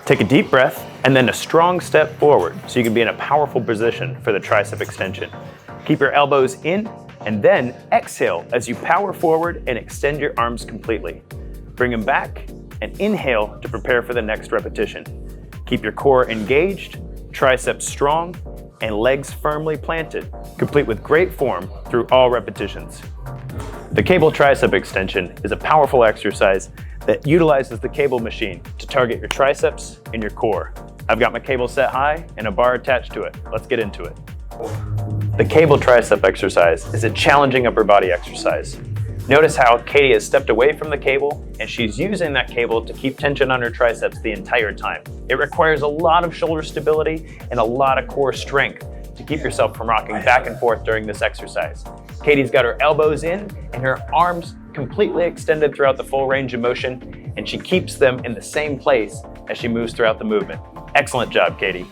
Take a deep breath and then a strong step forward so you can be in a powerful position for the tricep extension. Keep your elbows in and then exhale as you power forward and extend your arms completely. Bring them back and inhale to prepare for the next repetition. Keep your core engaged, triceps strong, and legs firmly planted, complete with great form through all repetitions. The cable tricep extension is a powerful exercise that utilizes the cable machine to target your triceps and your core. I've got my cable set high and a bar attached to it. Let's get into it. The cable tricep exercise is a challenging upper body exercise. Notice how Katie has stepped away from the cable and she's using that cable to keep tension on her triceps the entire time. It requires a lot of shoulder stability and a lot of core strength to keep yourself from rocking back and forth during this exercise. Katie's got her elbows in and her arms completely extended throughout the full range of motion, and she keeps them in the same place as she moves throughout the movement. Excellent job, Katie.